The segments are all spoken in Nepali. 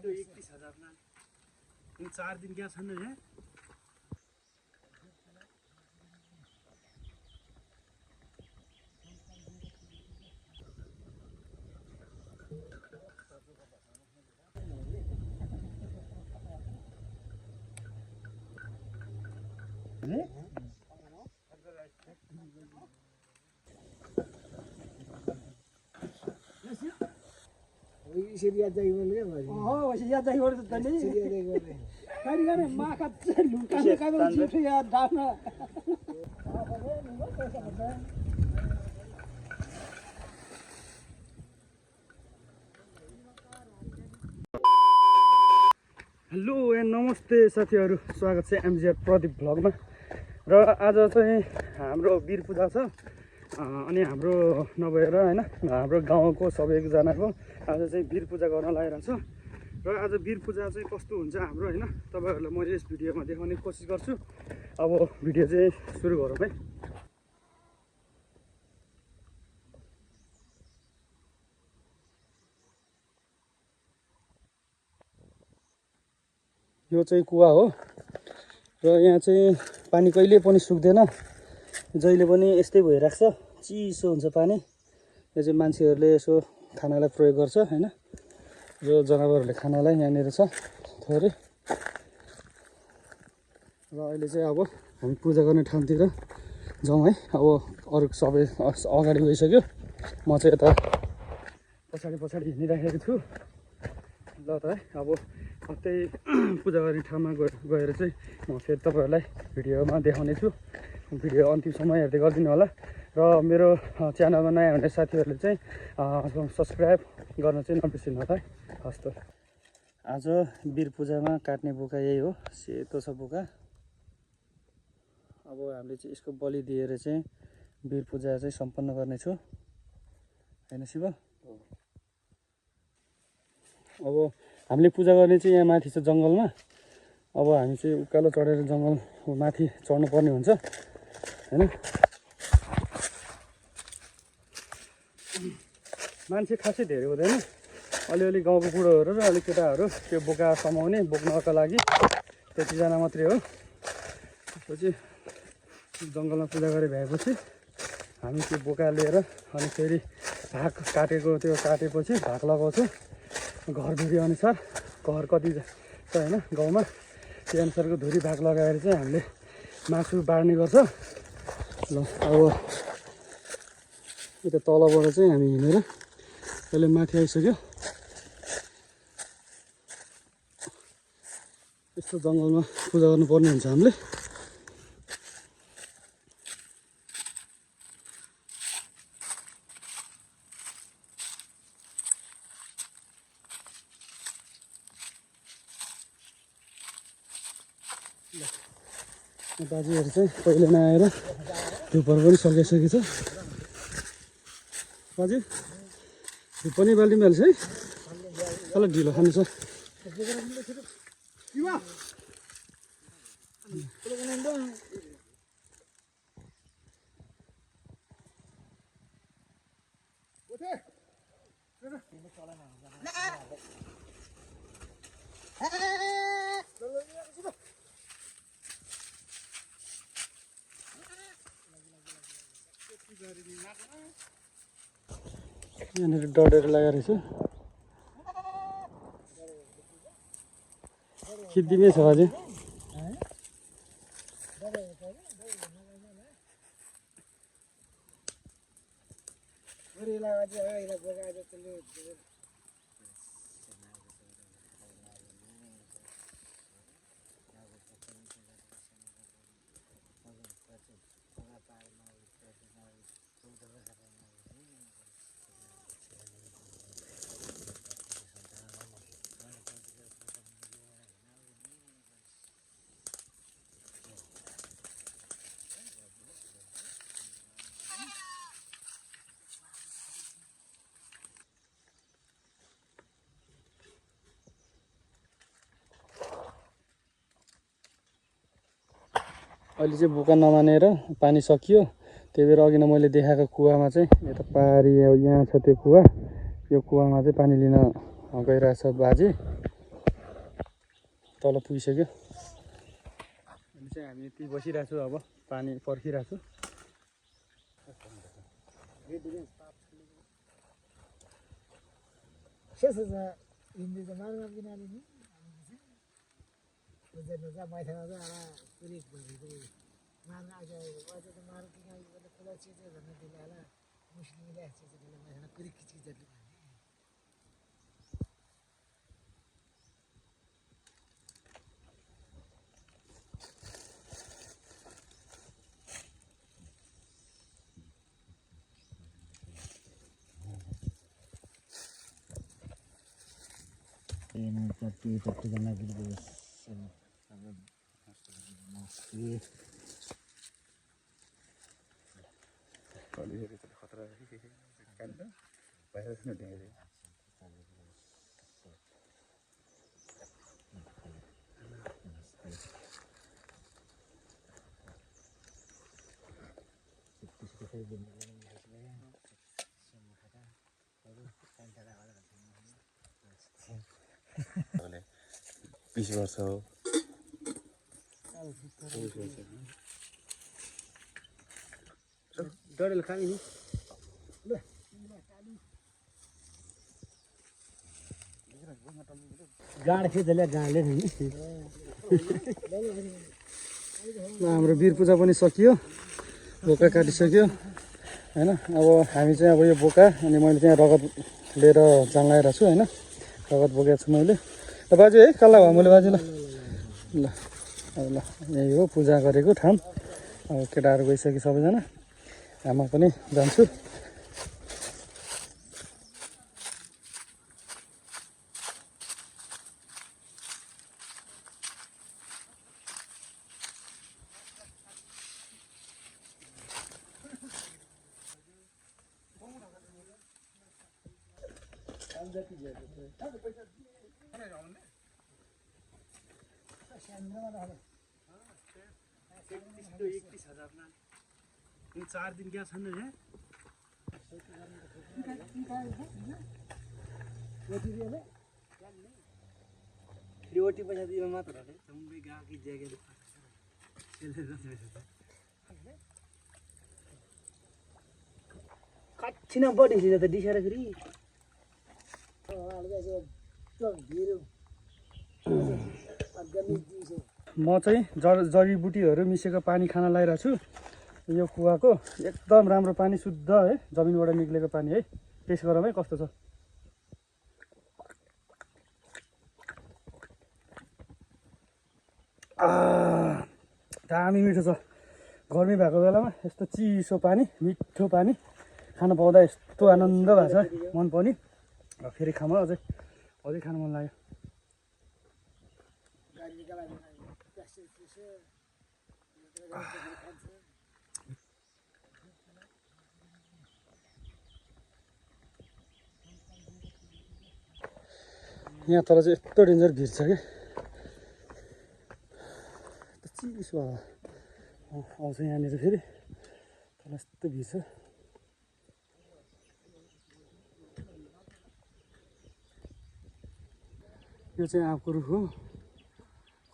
31,000 ना 4 दिन क्या छन् यहाँ यसरी याद जाइ गर्ने के भयो हो वैसे याद जाइ गर्छ त नि यसरी याद जाइ गर्ने कहिले गरे माका लुकाने कागज छिटो याद डाक्न हेलो एन्ड नमस्ते साथीहरू स्वागत छ एमजिआर प्रदीप भ्लगमा र आज चाहिँ हाम्रो वीर पूजा छ अनि हाम्रो नभएर हैन हाम्रो गाउँको सबैजनाको आज चाहिँ वीर पूजा गर्न लागिरहेको छ र आज वीर पूजा चाहिँ कस्तो हुन्छ हाम्रो हैन तपाईहरुलाई म यस भिडियोमा देखाउने कोसिस गर्छु अब भिडियो चाहिँ सुरु गरौँ है यो चाहिँ कुवा हो र यहाँ चाहिँ पानी कहिले पनि सुक्दैन जहिले पनि यस्तै भइराख्छ चिसो हुन्छ पानी यो चाहिँ मान्छेहरूले यसो खानालाई प्रयोग गर्छ हैन यो जनावरहरूले खानालाई यहाँनिर छ थोरै र अहिले चाहिँ अब हामी पूजा गर्ने ठाउँतिर जाउँ है अब अरू सबै अगाडि गइसक्यो म चाहिँ यता पछाडि हिँडिराखेको छु ल त है अब त्यही पूजा गर्ने ठाउँमा गएर चाहिँ म फेरि तपाईँहरूलाई भिडियोमा देखाउने छु भिडियो अन्तिमसम्म हेर्दै गरिदिनु होला र मेरो च्यानलमा नयाँ हुने साथीहरूले चाहिँ सब्सक्राइब गर्न चाहिँ नबिर्सिनु होला है हस् त आज वीर पूजामा काट्ने बोका यही हो सेतो छ बोका अब हामीले चाहिँ यसको बलि दिएर चाहिँ वीर पूजा चाहिँ सम्पन्न गर्नेछु हैन शिव अब हामीले पूजा गर्ने चाहिँ यहाँ माथि छ जङ्गलमा अब हामी चाहिँ उकालो चढेर जङ्गल माथि चढ्नु पर्ने हुन्छ हैन मान्छे खासै धेरै हुँदैन अलिअलि गाउँको बुढोहरू र अलिक केटाहरू त्यो बोका समाउने बोक्नका लागि त्यतिजना मात्रै हो त्यसपछि जङ्गलमा पूजा गरे भएपछि हामी त्यो बोका लिएर अनि फेरि भाग काटेको त्यो काटेपछि भाग लगाउँछु घर धुरी अनुसार घर कति छ हैन गाउँमा त्यो अनुसारको धुरी भाग लगाएर चाहिँ हामीले मासु बाड्ने गर्छ ल अब यता तलबाट चाहिँ हामी हिँडेर अहिले माथि आइसक्यो यस्तो जङ्गलमा पूजा गर्नुपर्ने हुन्छ हामीले बाजेहरू चाहिँ पहिले नआएर धुपहरू पनि सकिसकेको छ बाजे धुप पनि बाल्टीमा हाल्छ है अलग ढिलो खानु छ यहाँनिर डढेर लगाएर छु खिच्दिनै छ अझै अहिले चाहिँ बोका नमानेर पानी सकियो त्यही भएर अघि नै मैले देखाएको कुवामा चाहिँ यता पारी यहाँ छ त्यो कुवा यो कुवामा चाहिँ पानी लिन गइरहेछ बाजे तल पुगिसक्यो। अनि चाहिँ हामी यति बसिरहेको छु, अब पानी पर्खिरहेको छु। हिन्दी त मार्ग किनारे नि मैथामा चाहिँ आला कुरिक भनेको मार्न आएको अझ त मार्ग किनारे खोला चिजे भन्ने दिला होला मुस्लिमले चिजे दिला मैथामा कुरिक चिजहरूले Tapi karena gitu sangat masih kalau ini खतरा kan bahaya sih nih boleh 20 वर्ष हो डरले खाने नि गाड खेतले गाडले नि हाम्रो वीर पूजा पनि सकियो, बोका काटिसक्यो हैन। अब हामी चाहिँ अब यो बोका अनि मैले चाहिँ रगत लिएर जङ्गाएर छु हैन, रगत बोकेको छु मैले। ल बाजु है कल्ला भयो मैले बाजु ल ल अब ल यही हो पूजा गरेको ठाउँ। अब केटाहरू गइसक्यो सबैजना, आमा पनि जान्छु। चार दिन क्या छन् है रोटी पैसा दियो मात्र हो मुम्बई गाउँ की जगह कच्चिन बढी त दिसेर फेरि म चाहिँ जडीबुटीहरू मिसेको पानी खान लागिरहेको छु। यो कुवाको एकदम राम्रो पानी, शुद्ध है, जमिनबाट निक्लेको पानी है। टेस्ट गरौँ है कस्तो छ। दामी मिठो छ। गर्मी भएको बेलामा यस्तो चिसो पानी, मिठो पानी खान पाउँदा यस्तो आनन्द भएको छ, मन पनि। फेरि खाम अझै खान मन लाग्यो। यहाँ तर चाहिँ यस्तो डेन्जर भिड छ कि चिसो आउँछ यहाँनिर फेरि तर यस्तो भिड छ। यो चाहिँ आँपको रुख हो,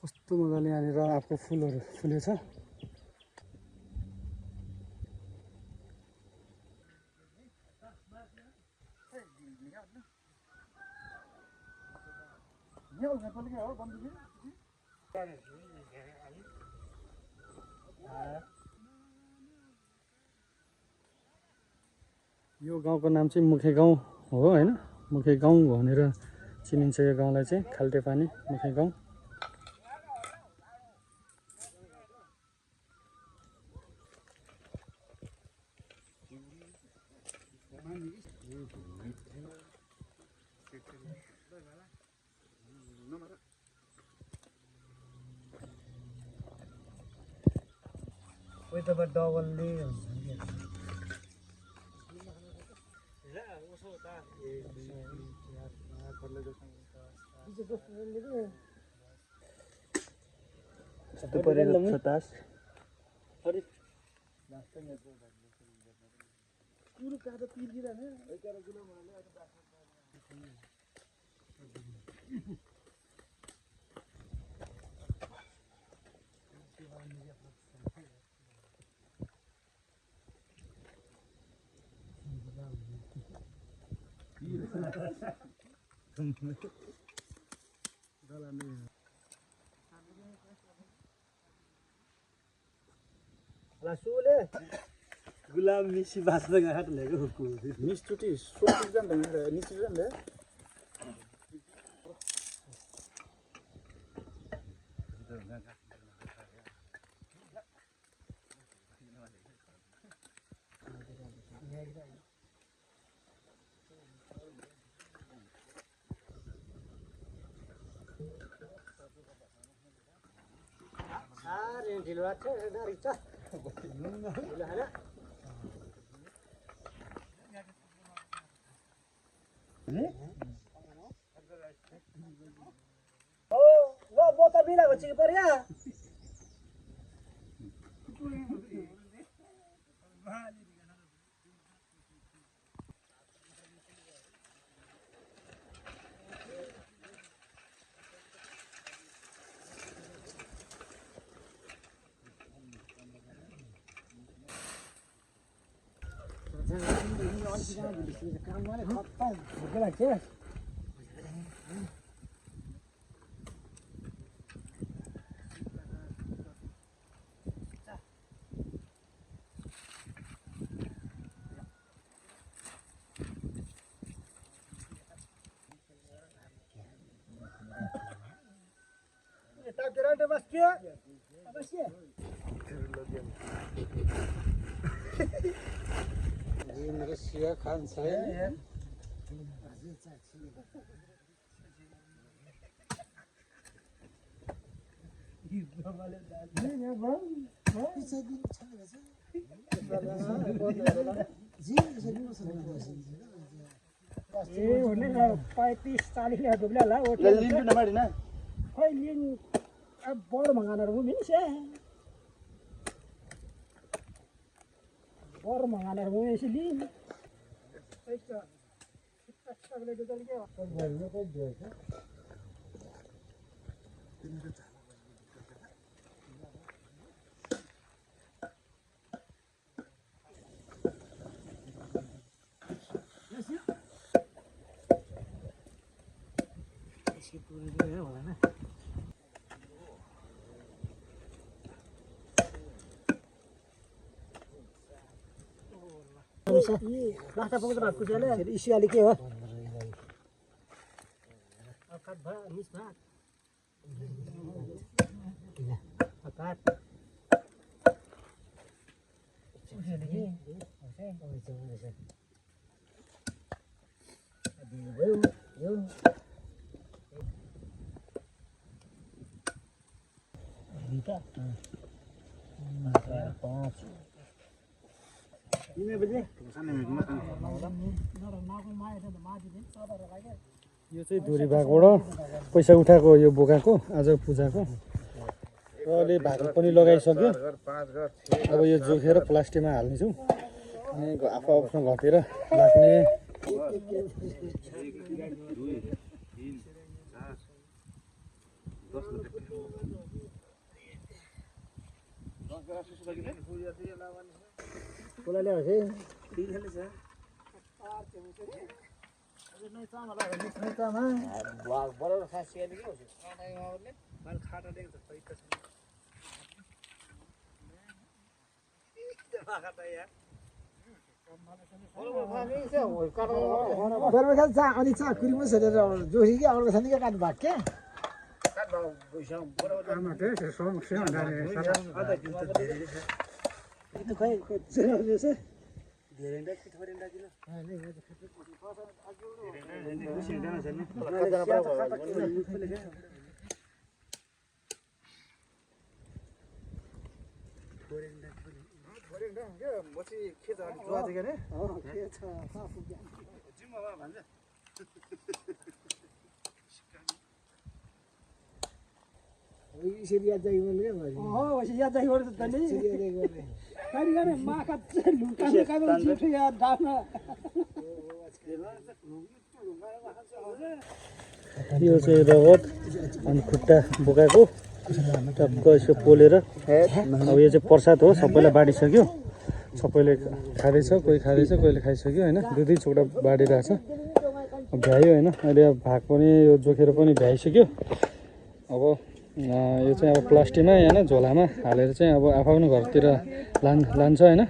कस्तो मजाले यहाँनिर आँपको फुलहरू फुलेछ। यो गाउँको नाम चाहिँ मुखे गाउँ हो हैन, मुखे गाउँ भनेर चिनिन्छ यो गाउँलाई चाहिँ। खाल्टेपानी मुखे गाउँ। कोही त डबलले गुलाम मिसी बाँच्न घाट ल्याएको निचचोटि सोच जान्छ निचोटि जान्छ ढिलो भएको छ नारिक छ ल बोतल बिना घुच्ची पर्या रसिया खान्छ है ए हुने 35-40 डुब्ला ला ओटे लिन्छु नमाडी न खोइ लिन अब बड मंगाना रु मिनी से बड मंगाना रु ऐसे लिन एक अच्छा ले चल के भरने को दे लास्टा पुग्छ भात कुचले फेरि इसी अलि के हो अकाट भा मिस भात अकाट यो चाहिँ धुरीभागबाट पैसा उठाएको यो बोकाको आज पूजाको र अहिले भाग पनि लगाइसक्यो अब यो जोखेर प्लास्टिकमा हाल्नेछौँ अनि आफू आफूसँग घटेर लाग्ने बोला ले है अनि चा कुरीमा सरेर जोही कि अर्को छ नि के काट्नु भएको के इसरी याद जाई बोल के हो वैसे याद जाई और त नि करी गरे माखा लुका लुका जिठ याद डाना यो चाहिँ रगत अनि खुट्टा बोकाको टक्क यसो पोलेर अब यो चाहिँ प्रसाद हो सबैलाई बाँडिसक्यो सबैले खाँदैछ कोही खाँदैछ कोहीले खाइसक्यो होइन दुई दुई चोटा बाँडिरहेछ भ्यायो होइन अहिले अब भाग पनि यो जोखेर पनि भ्याइसक्यो अब यो चाहिँ अब प्लास्टिकमा होइन झोलामा हालेर चाहिँ अब आफ्नो घरतिर लान्छ होइन